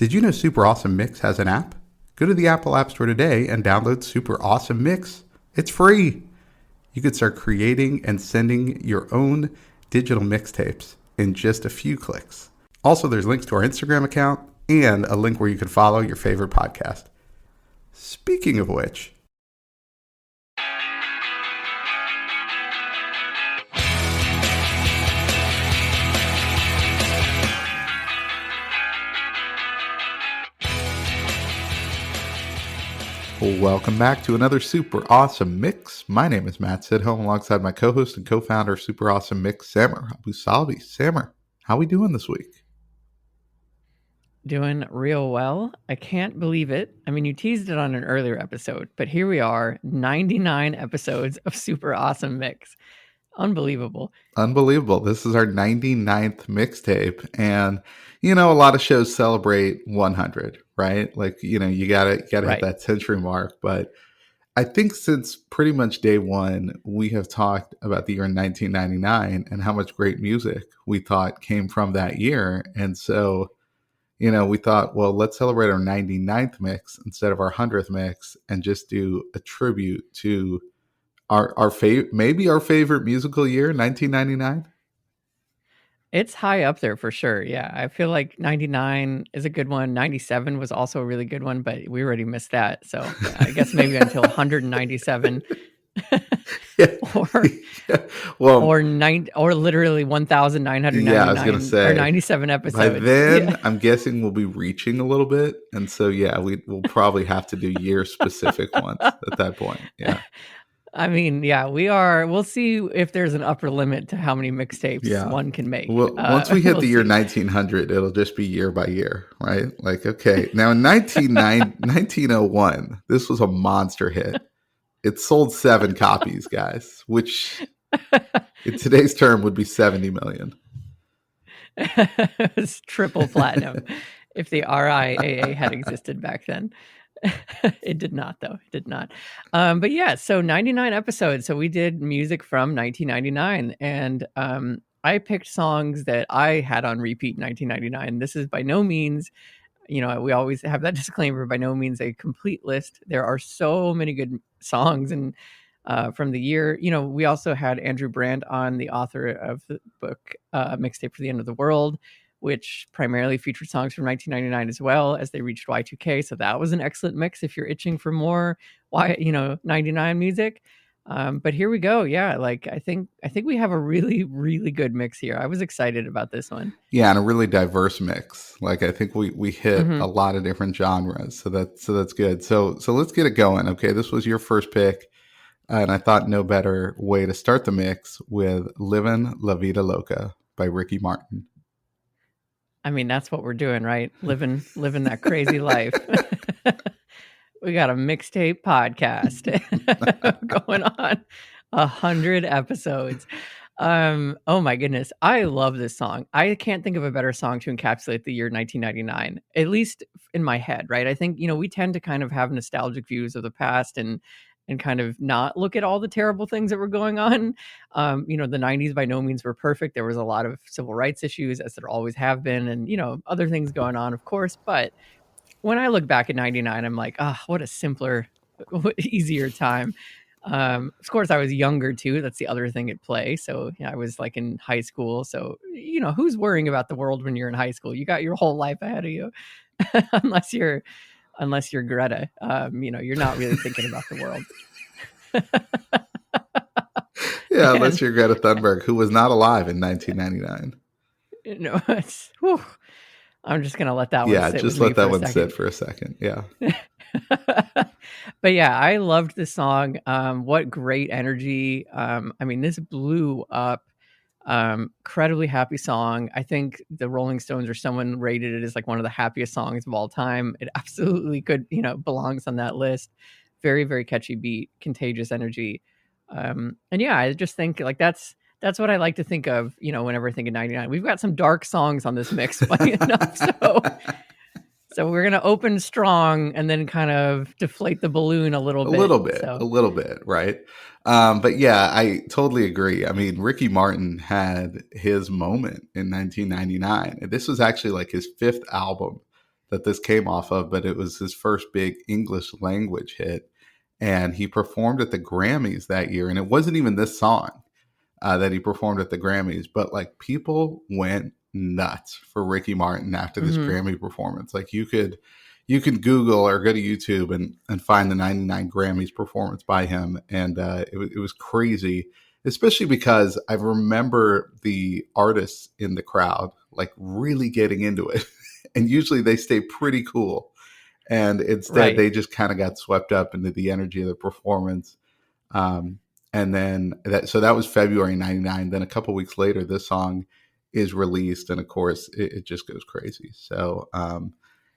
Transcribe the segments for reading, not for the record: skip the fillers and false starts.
Did you know Super Awesome Mix has an app? Go to the Apple App Store today and download Super Awesome Mix. It's free. You could start creating and sending your own digital mixtapes in just a few clicks. Also, there's links to our Instagram account and a link where you can follow your favorite podcast. Speaking of which, welcome back to another Super Awesome Mix. My name is Matt Sidholm, alongside my co-host and co-founder of Super Awesome Mix, Samer Abusalvi. Samer, how we doing this week? Doing real well. I can't believe it. I mean, you teased it on an earlier episode, but here we are, 99 episodes of Super Awesome Mix. Unbelievable. Unbelievable. This is our 99th mixtape. And, a lot of shows celebrate 100, right? Like, you gotta Right. hit that century mark. But I think since pretty much day one, we have talked about the year 1999 and how much great music we thought came from that year. And so, we thought, well, let's celebrate our 99th mix instead of our 100th mix and just do a tribute to maybe our favorite musical year, 1999. It's high up there for sure. Yeah. I feel like 99 is a good one. 97 was also a really good one, but we already missed that. So yeah, I guess maybe until 197 or literally 1,999 yeah, I was gonna say, or 97 episodes. By then, I'm guessing we'll be reaching a little bit. And so, yeah, we'll probably have to do year specific ones at that point. Yeah. I mean, yeah, we'll see if there's an upper limit to how many mixtapes one can make. Well, once we hit the year 1900, it'll just be year by year, right? Like, okay, now in 1901, this was a monster hit. It sold 7 copies, guys, which in today's term would be 70 million. It was triple platinum if the RIAA had existed back then. It did not, though. It did not. But yeah, so 99 episodes. So we did music from 1999. And I picked songs that I had on repeat in 1999. This is by no means, we always have that disclaimer, by no means a complete list. There are so many good songs and from the year. We also had Andrew Brandt on, the author of the book Mixtape for the End of the World, which primarily featured songs from 1999 as well as they reached Y2K. So that was an excellent mix if you're itching for more 99 music. But here we go. Yeah, like I think we have a really, really good mix here. I was excited about this one. Yeah, and a really diverse mix. Like I think we hit a lot of different genres. So that's good. So let's get it going. Okay, this was your first pick. And I thought no better way to start the mix with Livin' La Vida Loca by Ricky Martin. I mean, that's what we're doing, right? Living that crazy life. We got a mixtape podcast going on 100 episodes. Oh my goodness. I love this song. I can't think of a better song to encapsulate the year 1999, at least in my head, right? I think, we tend to kind of have nostalgic views of the past and kind of not look at all the terrible things that were going on. The 90s by no means were perfect. There was a lot of civil rights issues, as there always have been, and, other things going on, of course. But when I look back at 99, I'm like, what a simpler, easier time. Of course, I was younger too. That's the other thing at play. So I was like in high school. So, who's worrying about the world when you're in high school? You got your whole life ahead of you, unless you're Greta, you're not really thinking about the world. Yeah, unless you're Greta Thunberg, who was not alive in 1999. No, I'm just gonna let that one. Yeah, sit just with let me that for one a second. sit for a second. Yeah. But yeah, I loved this song. What great energy. I mean, this blew up. Incredibly happy song. I think the Rolling Stones or someone rated it as like one of the happiest songs of all time. It absolutely could, belongs on that list. Very, very catchy beat, contagious energy. And yeah, I just think like that's what I like to think of, whenever I think of 99. We've got some dark songs on this mix, funny enough. So we're going to open strong and then kind of deflate the balloon a little bit. A little bit, right? But yeah, I totally agree. I mean, Ricky Martin had his moment in 1999. This was actually like his 5th album that this came off of, but it was his first big English language hit. And he performed at the Grammys that year. And it wasn't even this song that he performed at the Grammys, but like people went nuts for Ricky Martin after this Mhm. Grammy performance. Like you can Google or go to YouTube and find the 99 Grammys performance by him. And it was crazy, especially because I remember the artists in the crowd like really getting into it. And usually they stay pretty cool. And instead, Right. they just kind of got swept up into the energy of the performance. Um, and then so that was February '99. Then a couple weeks later, this song is released, and of course, it just goes crazy. So,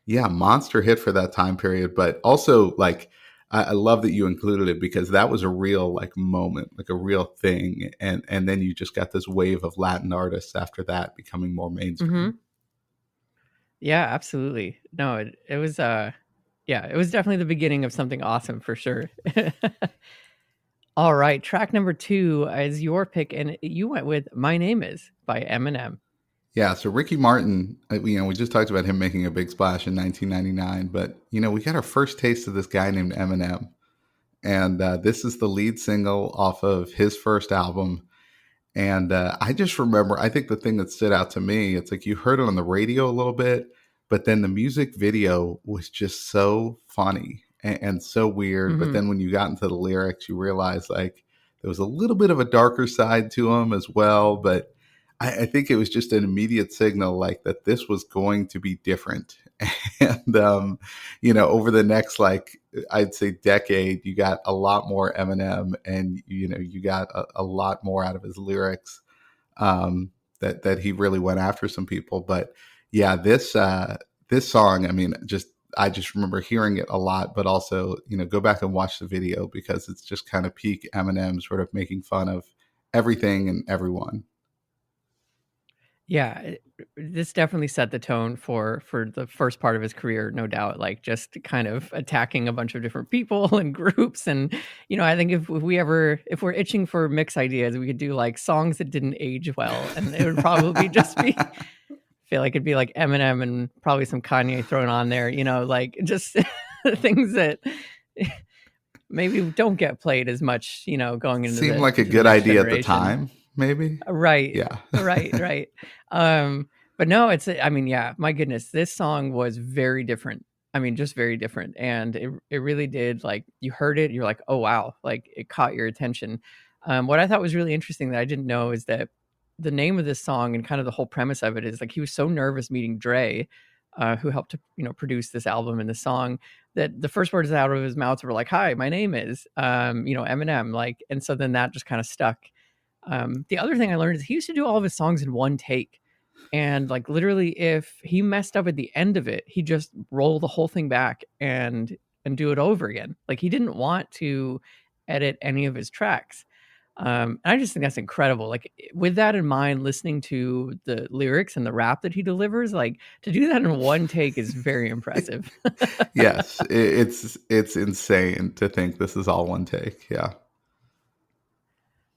yeah, monster hit for that time period. But also, like, I love that you included it because that was a real like moment, like a real thing. And then you just got this wave of Latin artists after that becoming more mainstream. Mhm. Yeah, absolutely. No, it was yeah, it was definitely the beginning of something awesome for sure. All right, track number 2 is your pick, and you went with "My Name Is" by Eminem. Yeah, so Ricky Martin, we just talked about him making a big splash in 1999, but we got our first taste of this guy named Eminem, and this is the lead single off of his first album. And I just remember, I think the thing that stood out to me, it's like you heard it on the radio a little bit, but then the music video was just so funny and so weird. But Mhm. then when you got into the lyrics, you realize like there was a little bit of a darker side to them as well. But I think it was just an immediate signal like that this was going to be different. And, over the next, like, I'd say decade, you got a lot more Eminem and, you got a lot more out of his lyrics that he really went after some people. But yeah, this song, I mean, I just remember hearing it a lot, but also, go back and watch the video because it's just kind of peak Eminem sort of making fun of everything and everyone. Yeah, this definitely set the tone for the first part of his career, no doubt, like, just kind of attacking a bunch of different people and groups, and, I think if we're itching for mix ideas, we could do, like, songs that didn't age well, and it would probably just be I feel like it'd be like Eminem and probably some Kanye thrown on there, like, just things that maybe don't get played as much, going Seemed like a into the good next idea at the generation. time, maybe. Right. Yeah. Right, right. But no, I mean, yeah, my goodness, this song was very different. I mean, just very different, and it really did, like, you heard it, you're like, "Oh, wow," like, it caught your attention. What I thought was really interesting that I didn't know is that the name of this song and kind of the whole premise of it is, like, he was so nervous meeting Dre, who helped to, produce this album and the song, that the first words out of his mouth were like, "Hi, my name is," Eminem, like, and so then that just kinda stuck. The other thing I learned is he used to do all of his songs in one take. And like literally if he messed up at the end of it, he just roll the whole thing back and do it over again. Like he didn't want to edit any of his tracks. And I just think that's incredible. Like with that in mind, listening to the lyrics and the rap that he delivers, like to do that in one take is very impressive. Yes, it's insane to think this is all one take. Yeah.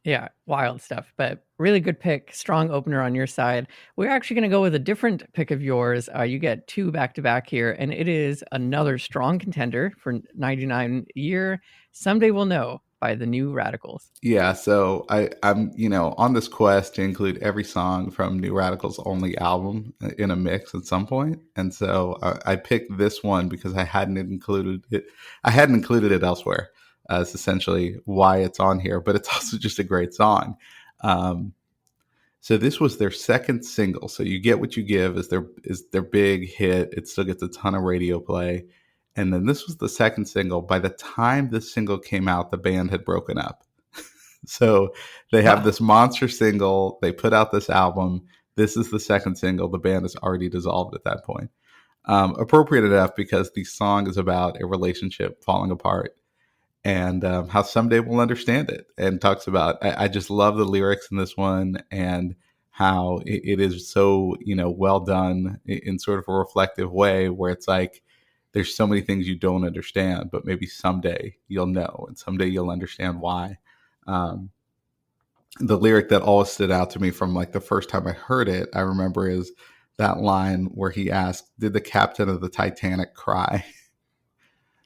Yeah, wild stuff, but really good pick. Strong opener on your side. We're actually going to go with a different pick of yours. You get two back to back here, and it is another strong contender for 99 year. Someday We'll Know by the New Radicals. Yeah, so I'm on this quest to include every song from New Radical's only album in a mix at some point, and so I picked this one because I hadn't included it. I hadn't included it elsewhere. It's essentially why it's on here, but it's also just a great song. Um, so this was their second single. So You Get What You Give is their big hit. It still gets a ton of radio play, and then this was the second single. By the time this single came out, the band had broken up. So they have Wow. this monster single. They put out this album. This is the second single. The band is already dissolved at that point. Appropriate enough because the song is about a relationship falling apart and how someday we'll understand it. And talks about, I just love the lyrics in this one and how it is so, well done in sort of a reflective way where it's like, there's so many things you don't understand, but maybe someday you'll know and someday you'll understand why. Um, the lyric that always stood out to me from like the first time I heard it, I remember is that line where he asked, "Did the captain of the Titanic cry?"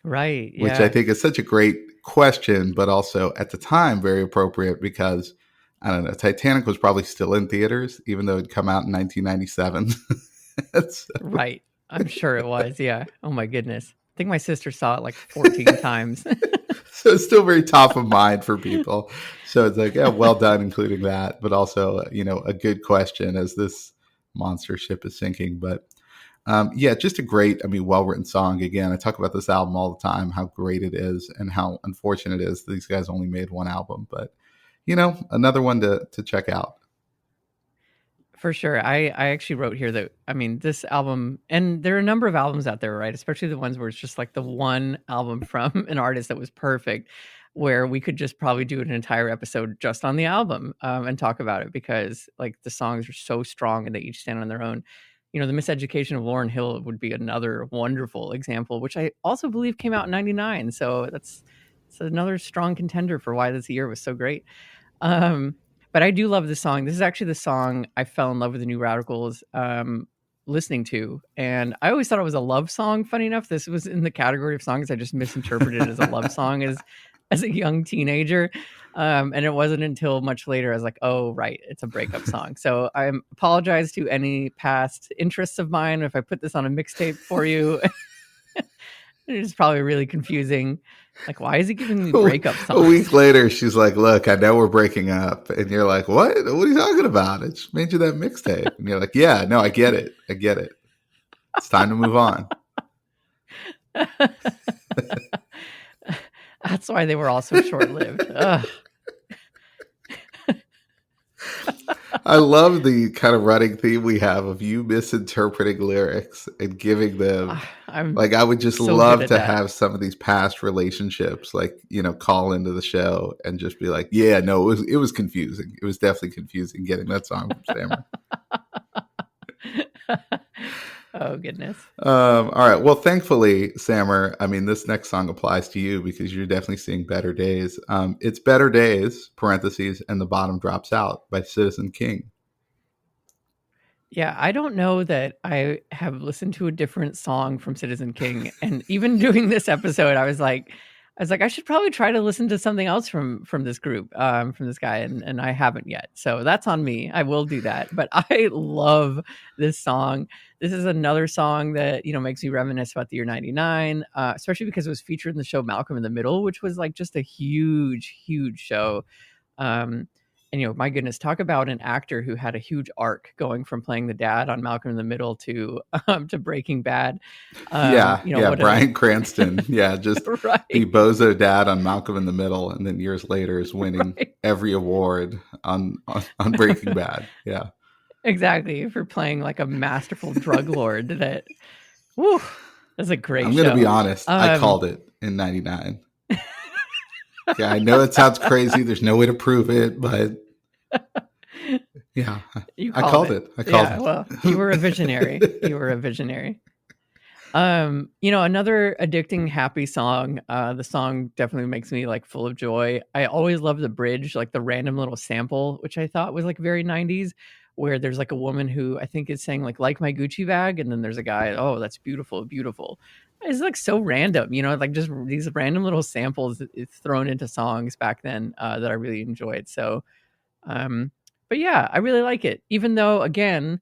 Right. Which I Yeah. think is such a great question, but also at the time very appropriate because I don't know, Titanic was probably still in theaters, even though it'd come out in 1997. So, Right. I'm sure it was. Yeah. Oh my goodness. I think my sister saw it like 14 times. so it's still very top of mind for people. So it's like, yeah, well done, including that, but also, a good question as this monster ship is sinking. But yeah, just a great, well written song. Again, I talk about this album all the time, how great it is and how unfortunate it is these guys only made one album. But, another one to check out. For sure. I actually wrote here that, I mean, this album, and there are a number of albums out there, right? Especially the ones where it's just like the one album from an artist that was perfect, where we could just probably do an entire episode just on the album, and talk about it because like the songs are so strong and they each stand on their own. The Miseducation of Lauryn Hill would be another wonderful example, which I also believe came out in '99. So it's another strong contender for why this year was so great. Um, but I do love this song. This is actually the song I fell in love with the New Radicals listening to, and I always thought it was a love song. Funny enough, this was in the category of songs I just misinterpreted it as a love song as a young teenager, and it wasn't until much later I was like, oh right, it's a breakup song. So I apologize to any past interests of mine if I put this on a mixtape for you. It's probably really confusing. Like, why is he giving me breakup A week songs? later, she's like, "Look, I know we're breaking up," and you're like, "What? What are you talking about? I just made you that mixtape." And you're like, "Yeah, no, I get it. I get it. It's time to move on." That's why they were all so short-lived. Ugh. I love the kind of running theme we have of you misinterpreting lyrics and giving them. I'm Like, I would just so good love at to that. have some of these past relationships, like, call into the show and just be like, "Yeah, no, it was confusing. It was definitely confusing getting that song from Stammer." Oh, goodness. All right. Well, thankfully, Sammer, this next song applies to you because you're definitely seeing better days. It's Better Days, parentheses, and the bottom drops out by Citizen King. Yeah, I don't know that I have listened to a different song from Citizen King, and even doing this episode, I was like, I should probably try to listen to something else from this group, from this guy, and I haven't yet. So that's on me. I will do that. But I love this song. This is another song that makes me reminisce about the year '99, especially because it was featured in the show Malcolm in the Middle, which was like just a huge, huge show. Um, and my goodness, talk about an actor who had a huge arc going from playing the dad on Malcolm in the Middle to Breaking Bad. Yeah, yeah. What a Bryan Cranston. Yeah, just be right, bozo dad on Malcolm in the Middle, and then years later is winning right. every award on Breaking Bad. Yeah. Exactly, for playing like a masterful drug lord that woo, that's a great I'm going to be show. honest. I Um called it in 99. Yeah, I know it sounds crazy. There's no way to prove it, but yeah, you I called called it. it. I called Yeah, well, you were a visionary. You were a visionary. Another addicting, happy song. The song definitely makes me like full of joy. I always love the bridge, like the random little sample, which I thought was like very '90s, where there's like a woman who I think is saying like my Gucci bag, and then there's a guy, oh, that's beautiful, beautiful. It's like so random, like just these random little samples it's thrown into songs back then that I really enjoyed. So um, but yeah, I really like it. Even though, again,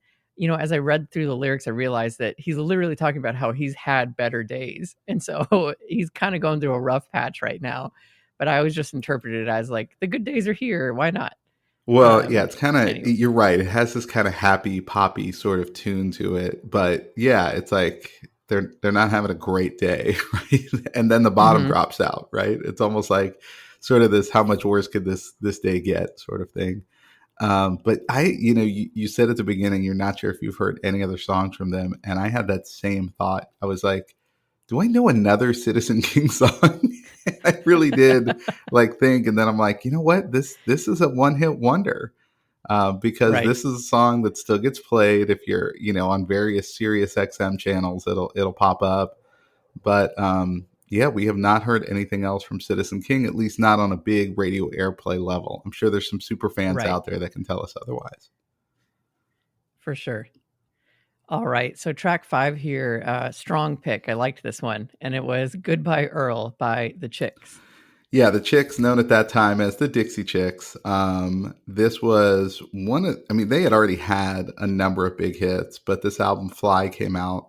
as I read through the lyrics, I realized that he's literally talking about how he's had better days. And so he's kind of going through a rough patch right now. But I always just interpreted it as like the good days are here. Why not? Well, yeah, it's kind of, Anyway, you're right. It has this kind of happy poppy sort of tune to it, but yeah, it's like they're not having a great day, right? And then the bottom hmm drops out, right? It's almost like sort of this how much worse could this day get sort of thing. But you said at the beginning you're not sure if you've heard any other songs from them, and I had that same thought. I was like, do I know another Citizen King song? I really did like think, and then I'm like, you know what? This is a one hit wonder because right, this is a song that still gets played if you're on various Sirius XM channels. It'll pop up, but yeah, we have not heard anything else from Citizen King, at least not on a big radio airplay level. I'm sure there's some super fans right, out there that can tell us otherwise. for sure. All right, so track 5 here, strong pick, I liked this one, and it was "Goodbye Earl" by The Chicks. Yeah, the Chicks, known at that time as the Dixie Chicks. This was I mean, they had already had a number of big hits, but this album Fly came out,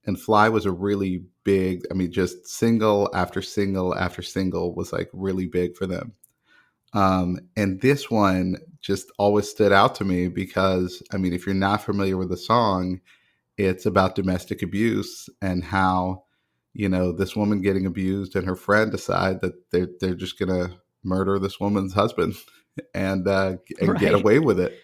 and Fly was a really big, I mean, just single after single after single was like really big for them. And this one just always stood out to me because, I mean, if you're not familiar with the song, it's about domestic abuse and how, this woman getting abused and her friend decide that they're just gonna murder this woman's husband and get Right, away with it.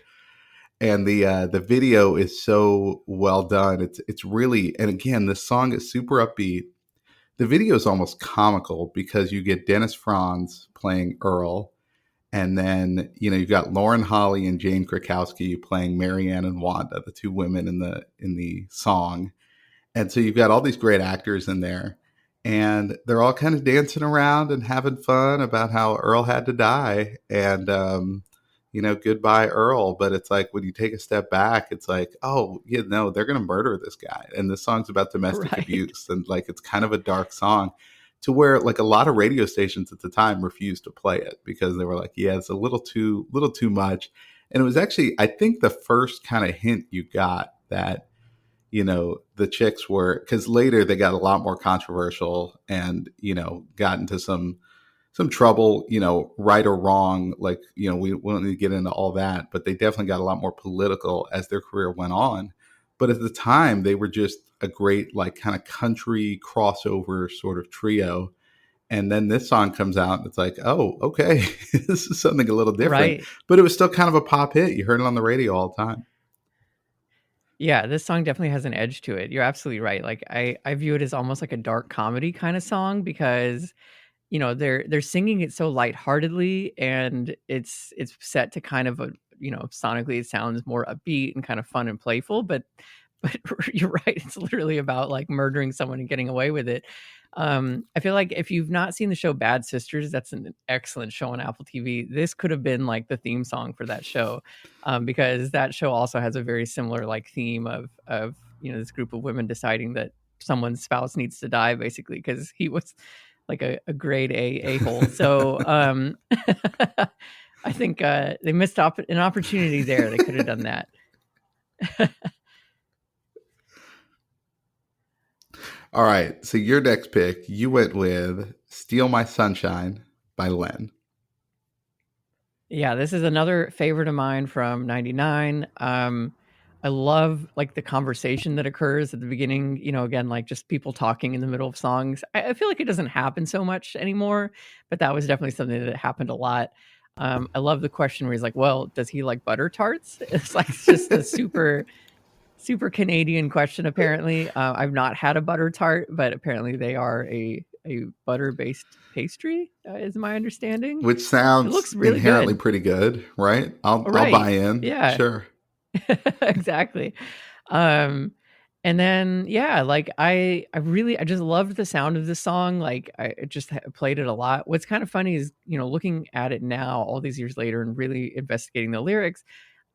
And the video is so well done. It's really, and again, this song is super upbeat. The video is almost comical because you get Dennis Franz playing Earl, and then you've got Lauren Holly and Jane Krakowski playing Marianne and Wanda, the two women in the song. And so you've got all these great actors in there, and they're all kind of dancing around and having fun about how Earl had to die, and goodbye Earl. But it's like when you take a step back, it's like, oh, they're going to murder this guy, and this song's about domestic right, abuse, and like it's kind of a dark song, to where like a lot of radio stations at the time refused to play it because they were like, yeah, it's a little too much. And it was actually, I think, the first kind of hint you got that the Chicks were, because later they got a lot more controversial and got into some trouble, right or wrong. Like, we don't need to get into all that, but they definitely got a lot more political as their career went on. But at the time, they were just a great, like, kind of country crossover sort of trio. And then this song comes out, and it's like, oh, okay, this is something a little different. right. But it was still kind of a pop hit. You heard it on the radio all the time. Yeah, this song definitely has an edge to it. You're absolutely right. Like I view it as almost like a dark comedy kind of song because they're singing it so lightheartedly and it's set to kind of a sonically it sounds more upbeat and kind of fun and playful, but you're right, it's literally about like murdering someone and getting away with it. I feel like if you've not seen the show Bad Sisters, that's an excellent show on Apple TV. This could have been like the theme song for that show, because that show also has a very similar like theme of this group of women deciding that someone's spouse needs to die, basically because he was like a grade A hole. So I think they missed an opportunity there. They could have done that. All right. So your next pick, you went with Steal My Sunshine by Len. Yeah, this is another favorite of mine from '99. I love like the conversation that occurs at the beginning, again, like just people talking in the middle of songs. I feel like it doesn't happen so much anymore, but that was definitely something that happened a lot. I love the question where he's like, well, does he like butter tarts? It's like it's just a super Canadian question, apparently. I've not had a butter tart, but apparently they are a butter based pastry, is my understanding. Which It sounds looks really inherently good. pretty good, right? I'll buy Right. in. Yeah. Sure. Exactly. Um, and then yeah, like I just loved the sound of the song. Like I just played it a lot. What's kind of funny is, looking at it now all these years later and really investigating the lyrics,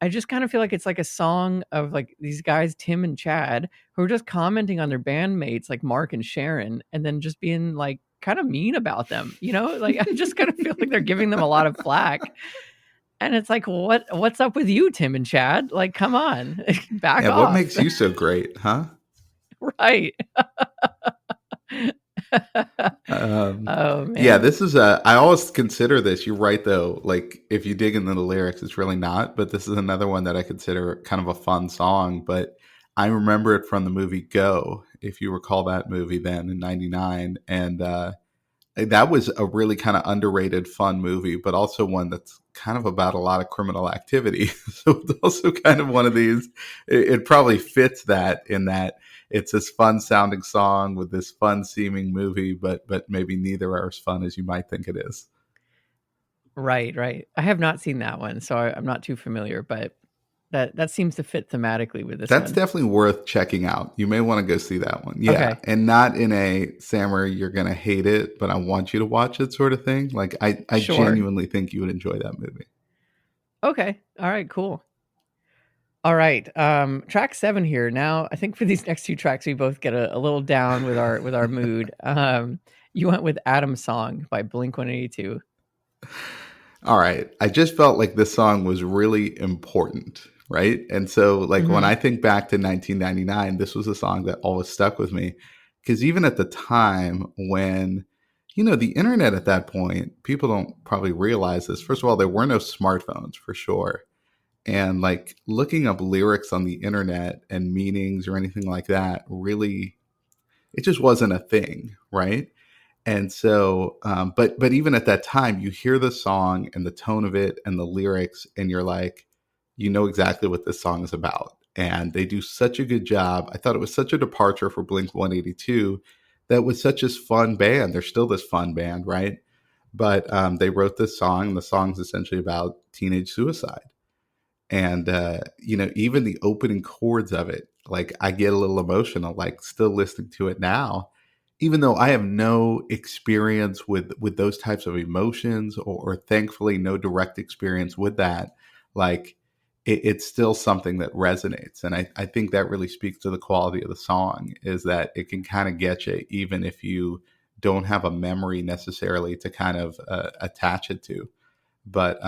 I just kind of feel like it's like a song of like these guys, Tim and Chad, who are just commenting on their bandmates like Mark and Sharon, and then just being like kind of mean about them, Like I just kind of feel like they're giving them a lot of flack. And it's like, what's up with you, Tim and Chad? Like, come on, back Yeah. What off. makes you so great, huh? Right. Oh Yeah, man. this is I always consider this. You're right, though. Like, if you dig into the lyrics, it's really not. But this is another one that I consider kind of a fun song. But I remember it from the movie Go, if you recall that movie then in '99. And that was a really kind of underrated, fun movie, but also one that's kind of about a lot of criminal activity. So it's also kind of one of these. It probably fits that, in that it's this fun sounding song with this fun seeming movie, but maybe neither are as fun as you might think it is. Right, right. I have not seen that one, so I'm not too familiar, but that seems to fit thematically with this That's one. definitely worth checking out. You may want to go see that one. Yeah. Okay. And not in a Sammer, you're going to hate it, but I want you to watch it sort of thing. Like, I Sure. genuinely think you would enjoy that movie. Okay. All right, cool. All right, track 7 here. Now, I think for these next 2 tracks, we both get a little down with our mood. You went with Adam's Song by Blink-182. All right. I just felt like this song was really important, right? And so, like, when I Mhm. think back to 1999, this was a song that always stuck with me. Because even at the time when, the internet at that point, people don't probably realize this. First of all, there were no smartphones for sure. And like looking up lyrics on the internet and meanings or anything like that, really, it just wasn't a thing, right? And so, but even at that time, you hear the song and the tone of it and the lyrics, and you're like, you know exactly what this song is about. And they do such a good job. I thought it was such a departure for Blink 182 that was such a fun band. They're still this fun band, right? But they wrote this song, and the song's essentially about teenage suicide. And even the opening chords of it, like I get a little emotional like still listening to it now, even though I have no experience with those types of emotions, or thankfully no direct experience with that. Like it's still something that resonates, and I think that really speaks to the quality of the song, is that it can kind of get you even if you don't have a memory necessarily to kind of attach it to. But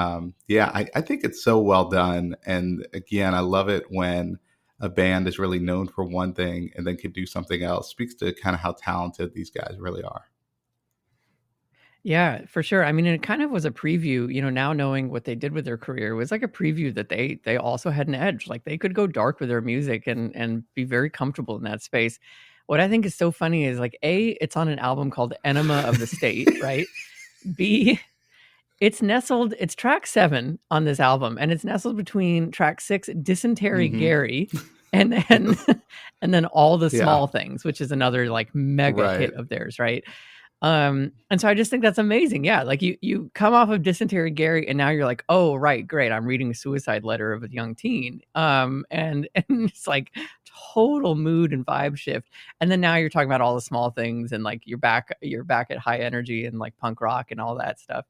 yeah, I think it's so well done. And again, I love it when a band is really known for one thing and then can do something else. Speaks to kind of how talented these guys really are. Yeah, for sure. I mean, it kind of was a preview, now knowing what they did with their career was like a preview that they also had an edge. Like they could go dark with their music and be very comfortable in that space. What I think is so funny is like A, it's on an album called Enema of the State, right? B, it's track 7 on this album, and it's nestled between track 6, Dysentery Hmm. Gary, and then Yes. and then All the Yeah. Small Things, which is another like mega hit Right. of theirs, right? And so I just think that's amazing. Yeah, like you come off of Dysentery Gary, and now you're like, oh right, great. I'm reading a suicide letter of a young teen. And it's like total mood and vibe shift. And then now you're talking about all the small things, and like you're back at high energy and like punk rock and all that stuff.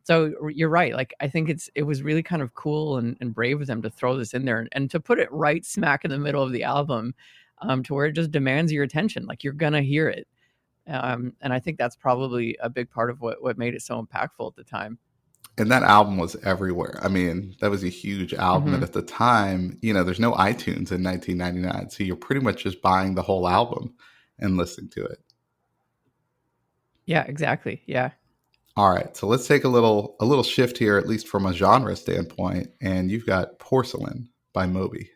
So you're right. Like I think it was really kind of cool and brave of them to throw this in there and to put it right smack in the middle of the album, to where it just demands your attention. Like you're gonna hear it. And I think that's probably a big part of what made it so impactful at the time. And that album was everywhere. I mean, that was a huge album. And Mhm. at the time, there's no iTunes in 1999. So you're pretty much just buying the whole album and listening to it. Yeah, exactly. Yeah. All right, so let's take a little shift here, at least from a genre standpoint. And you've got Porcelain by Moby.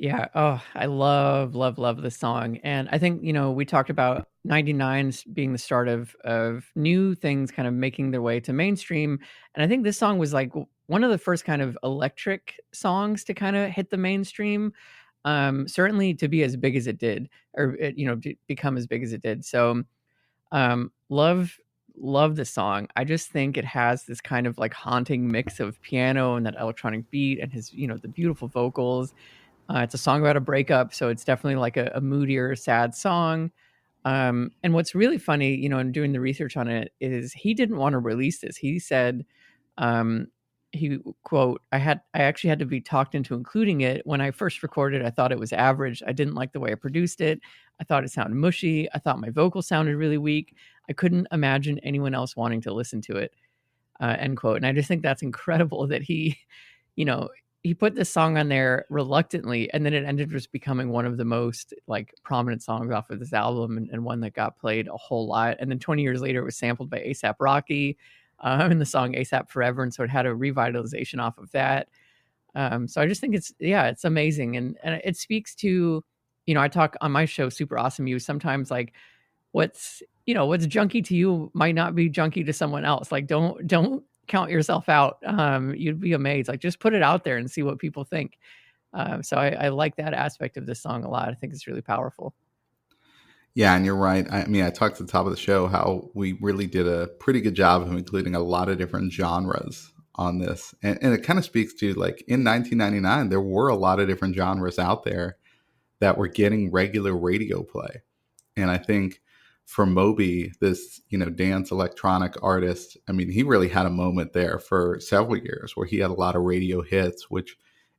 Yeah. Oh, I love, love, love this song. And I think, we talked about 99 being the start of new things kind of making their way to mainstream. And I think this song was like one of the first kind of electric songs to kind of hit the mainstream. Certainly to be as big as it did, or become as big as it did. So love the song. I just think it has this kind of like haunting mix of piano and that electronic beat and his, the beautiful vocals. It's a song about a breakup, so it's definitely like a moodier, sad song. And what's really funny, in doing the research on it, is he didn't want to release this. He said, um, he quote, I actually had to be talked into including it. When I first recorded, I thought it was average. I didn't like the way I produced it. I thought it sounded mushy. I thought my vocal sounded really weak. I couldn't imagine anyone else wanting to listen to it. End quote. And I just think that's incredible that you know, he put this song on there reluctantly, and then it ended up just becoming one of the most like prominent songs off of this album, and one that got played a whole lot. And then 20 years later, it was sampled by ASAP Rocky, in the song ASAP Forever, and so it had a revitalization off of that. So I just think it's amazing, and it speaks to, I talk on my show, Super Awesome You. Sometimes like what's junky to you might not be junky to someone else. Like don't count yourself out. You'd be amazed. Like just put it out there and see what people think. So I like that aspect of this song a lot. I think it's really powerful. Yeah, and you're right. I mean, I talked at the top of the show how we really did a pretty good job of including a lot of different genres on this. And it kind of speaks to like in 1999, there were a lot of different genres out there that were getting regular radio play. And I think for Moby, this, dance electronic artist. I mean, he really had a moment there for several years where he had a lot of radio hits, which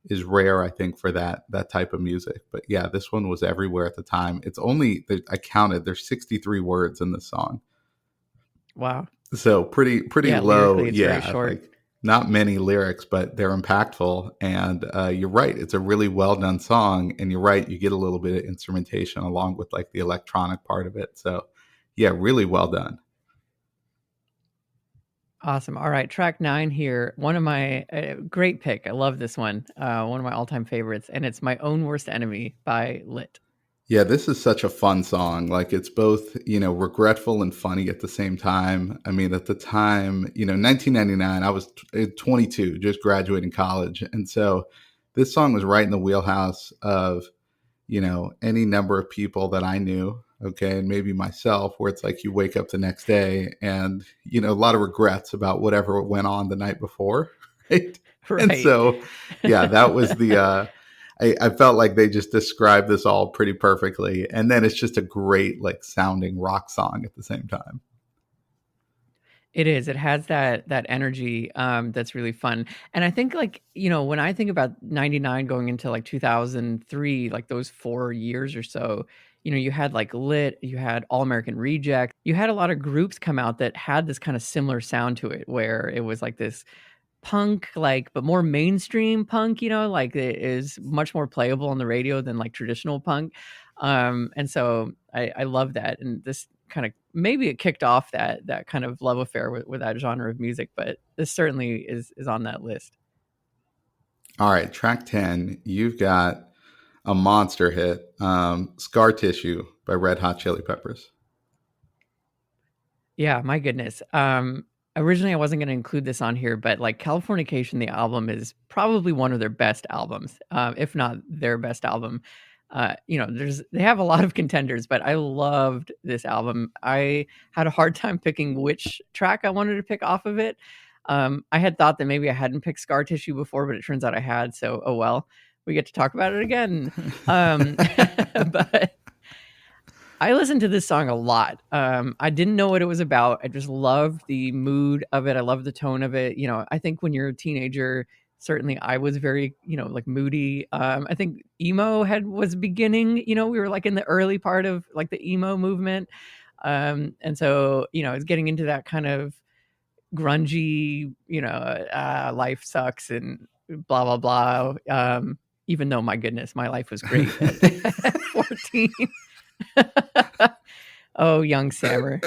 is rare, I think, for that type of music. But yeah, this one was everywhere at the time. It's only, I counted, there's 63 words in this song. Wow. So pretty Yeah, low. lyrically, it's very Yeah, short. like not many lyrics, but they're impactful. And you're right, it's a really well done song. And you're right, you get a little bit of instrumentation along with like the electronic part of it. So yeah, really well done. Awesome. All right, track 9 here. One of my great pick. I love this one. One of my all-time favorites, and it's My Own Worst Enemy by Lit. Yeah, this is such a fun song. Like it's both, regretful and funny at the same time. I mean, at the time, 1999, I was 22, just graduating college. And so this song was right in the wheelhouse of, any number of people that I knew, okay, and maybe myself, where it's like you wake up the next day and, a lot of regrets about whatever went on the night before, right? And Right. so, yeah, that was I felt like they just described this all pretty perfectly. And then it's just a great, like, sounding rock song at the same time. It is. It has that energy, that's really fun. And I think, like, when I think about 99 going into, like, 2003, like, those 4 years or so, you had, like, Lit, you had All American Reject, you had a lot of groups come out that had this kinda similar sound to it, where it was, like, this punk, like, but more mainstream punk, like it is much more playable on the radio than like traditional punk. And so I love that. And this kind of maybe it kicked off that kind of love affair with that genre of music, but this certainly is on that list. All right, track 10, you've got a monster hit, Scar Tissue by Red Hot Chili Peppers. Yeah, my goodness. Originally I wasn't gonna include this on here, but, like, Californication, the album is probably one of their best albums, if not their best album. They have a lot of contenders, but I loved this album. I had a hard time picking which track I wanted to pick off of it. I had thought that maybe I hadn't picked Scar Tissue before, but it turns out I had, so, oh well. We get to talk about it again. But I listened to this song a lot. I didn't know what it was about. I just loved the mood of it. I love the tone of it. I think when you're a teenager, certainly I was very, like moody. I think emo was beginning. We were like in the early part of like the emo movement, and so it's getting into that kind of grungy, life sucks and blah blah blah. Even though my goodness, my life was great at 14. Oh, young Sammer.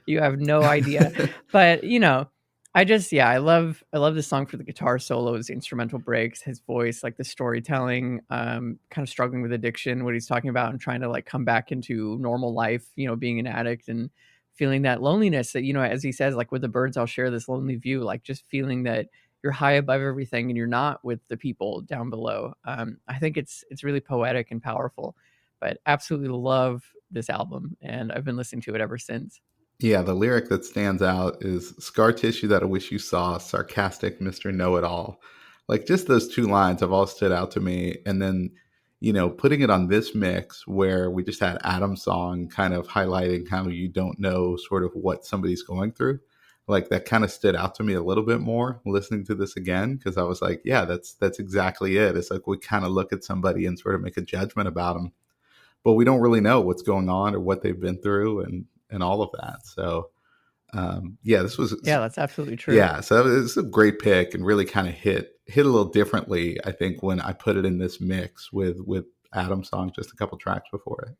You have no idea. But, I love this song for the guitar solos, the instrumental breaks, his voice, like the storytelling, kind of struggling with addiction, what he's talking about and trying to like come back into normal life, being an addict and feeling that loneliness that, as he says, like with the birds, I'll share this lonely view, like just feeling that you're high above everything and you're not with the people down below. I think it's really poetic and powerful, but absolutely love this album, and I've been listening to it ever since. Yeah, the lyric that stands out is Scar Tissue that I wish you saw, sarcastic Mr. Know It All. Like just those two lines have all stood out to me. And then, putting it on this mix where we just had Adam's song kind of highlighting how you don't know sort of what somebody's going through. Like that kind of stood out to me a little bit more listening to this again because I was like, yeah, that's exactly it. It's like we kind of look at somebody and sort of make a judgment about them, but we don't really know what's going on or what they've been through and all of that. So yeah, this was Yeah, that's absolutely true. yeah. So it's a great pick and really kind of hit a little differently. I think when I put it in this mix with Adam's song just a couple tracks before it.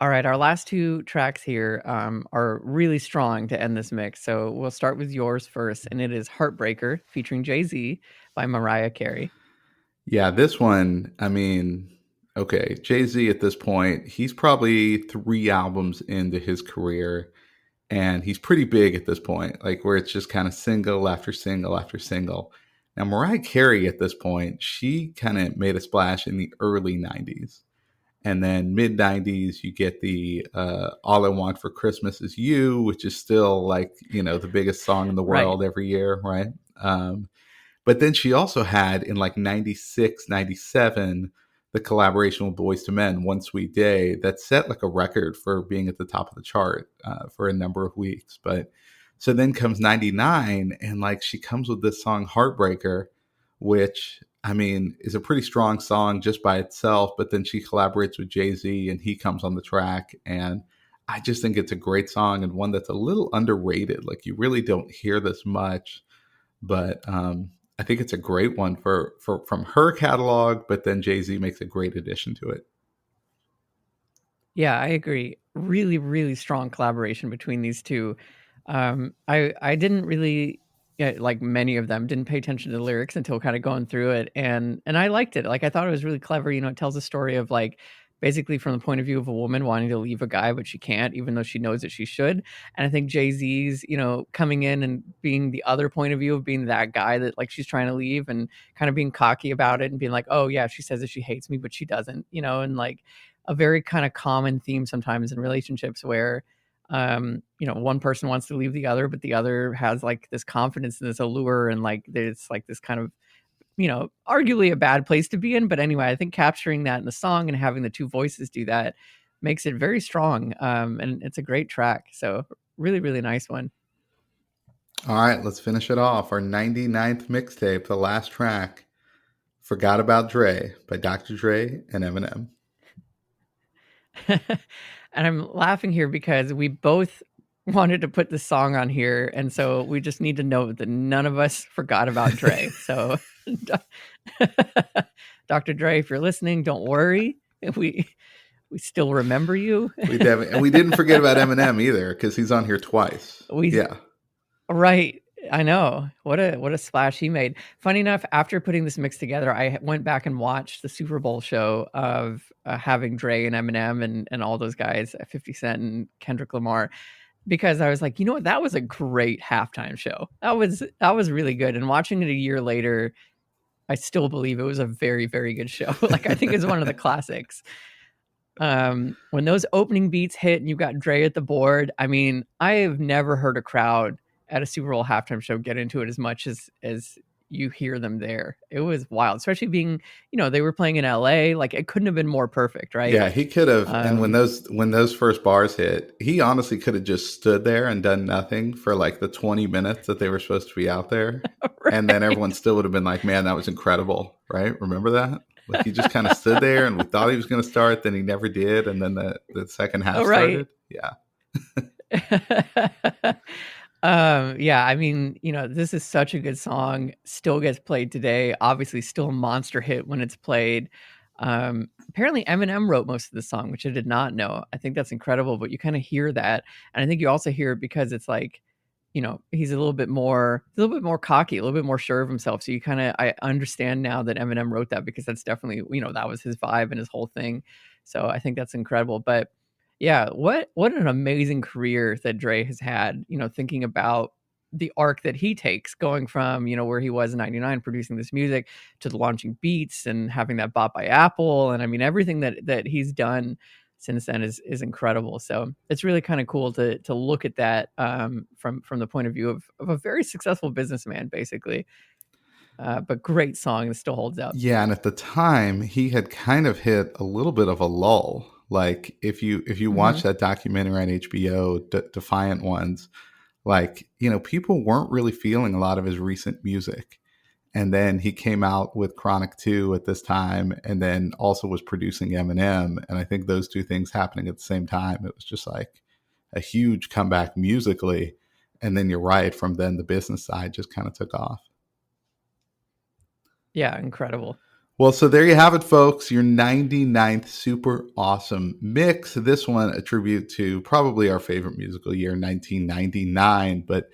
All right, our last two tracks here are really strong to end this mix. So we'll start with yours first, and it is Heartbreaker featuring Jay-Z by Mariah Carey. Yeah, this one, I mean, okay, Jay-Z at this point, he's probably 3 albums into his career and he's pretty big at this point, like where it's just kind of single after single after single. Now, Mariah Carey at this point, she kind of made a splash in the early 90s. And then mid 90s, you get the All I Want for Christmas Is You, which is still like, the biggest song in the Right. world every year, right? But then she also had in like 96, 97, the collaboration with Boys to Men, One Sweet Day, that set like a record for being at the top of the chart for a number of weeks. But so then comes 99, and like she comes with this song Heartbreaker, which I mean is a pretty strong song just by itself. But then she collaborates with Jay-Z and he comes on the track. And I just think it's a great song and one that's a little underrated. Like you really don't hear this much, but I think it's a great one for from her catalog. But then Jay-Z makes a great addition to it. Yeah, I agree. Really, really strong collaboration between these two. I didn't really, yeah, like many of them, didn't pay attention to the lyrics until kind of going through it, and I liked it. Like I thought it was really clever. You know, it tells a story of like basically from the point of view of a woman wanting to leave a guy, but she can't, even though she knows that she should. And I think Jay Z's, you know, coming in and being the other point of view of being that guy that like she's trying to leave and kind of being cocky about it and being like, oh yeah, she says that she hates me, but she doesn't, you know, and like a very kind of common theme sometimes in relationships where you know, one person wants to leave the other, but the other has like this confidence and this allure and like there's like this kind of, you know, arguably a bad place to be in. But anyway, I think capturing that in the song and having the two voices do that makes it very strong. And it's a great track. So really, really nice one. All right, let's finish it off. Our 99th mixtape, the last track, Forgot About Dre by Dr. Dre and Eminem. And I'm laughing here because we both wanted to put this song on here. And so we just need to note that none of us forgot about Dre. So Dr. Dre, if you're listening, don't worry. We still remember you. And we didn't forget about Eminem either because he's on here twice. Yeah. Right. I know. What a splash he made. Funny enough, after putting this mix together, I went back and watched the Super Bowl show of having Dre and Eminem and all those guys, 50 Cent and Kendrick Lamar, because I was like, you know what, that was a great halftime show. That was really good. And watching it a year later, I still believe it was a very, very good show. Like I think it's one of the classics. When those opening beats hit and you got Dre at the board, I mean, I have never heard a crowd at a Super Bowl halftime show get into it as much as you hear them there. It was wild, especially being, you know, they were playing in LA. Like it couldn't have been more perfect, right? Yeah, he could have. And when those first bars hit, he honestly could have just stood there and done nothing for like the 20 minutes that they were supposed to be out there. Right. And then everyone still would have been like, man, that was incredible. Right. Remember that? Like he just kind of stood there and we thought he was going to start, then he never did. And then the second half started. Yeah. Yeah, I mean, you know, this is such a good song, still gets played today, obviously still a monster hit when it's played. Apparently Eminem wrote most of the song, which I did not know. I think that's incredible, but you kind of hear that. And I think you also hear it because it's like, you know, he's a little bit more cocky, a little bit more sure of himself. So I understand now that Eminem wrote that because that's definitely, you know, that was his vibe and his whole thing. So I think that's incredible. But yeah, what an amazing career that Dre has had, you know, thinking about the arc that he takes going from, you know, where he was in 99 producing this music to the launching Beats and having that bought by Apple. And I mean, everything that he's done since then is incredible. So it's really kind of cool to look at that from the point of view of a very successful businessman, basically. But great song that still holds up. Yeah, and at the time he had kind of hit a little bit of a lull. Like if you watch that documentary on HBO, Defiant Ones, like, you know, people weren't really feeling a lot of his recent music. And then he came out with Chronic 2 at this time and then also was producing Eminem. And I think those two things happening at the same time, it was just like a huge comeback musically. And then you're right, from then the business side just kind of took off. Yeah, incredible. Well, so there you have it, folks. Your 99th super awesome mix. This one a tribute to probably our favorite musical year, 1999. But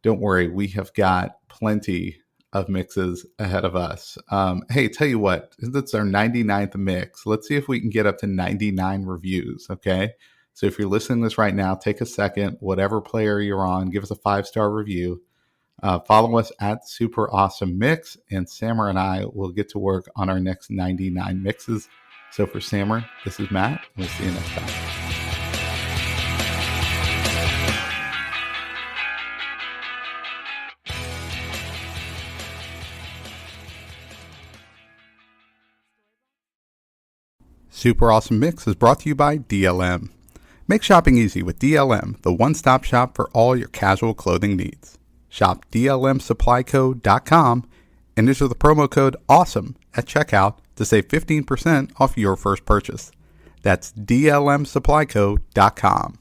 don't worry, we have got plenty of mixes ahead of us. Hey, tell you what, that's our 99th mix. Let's see if we can get up to 99 reviews, okay? So if you're listening to this right now, take a second, whatever player you're on, give us a 5-star review. Follow us at Super Awesome Mix, and Sammer and I will get to work on our next 99 mixes. So for Sammer, this is Matt, and we'll see you next time. Super Awesome Mix is brought to you by DLM. Make shopping easy with DLM, the one-stop shop for all your casual clothing needs. Shop DLMsupplyco.com and enter the promo code AWESOME at checkout to save 15% off your first purchase. That's DLMsupplyco.com.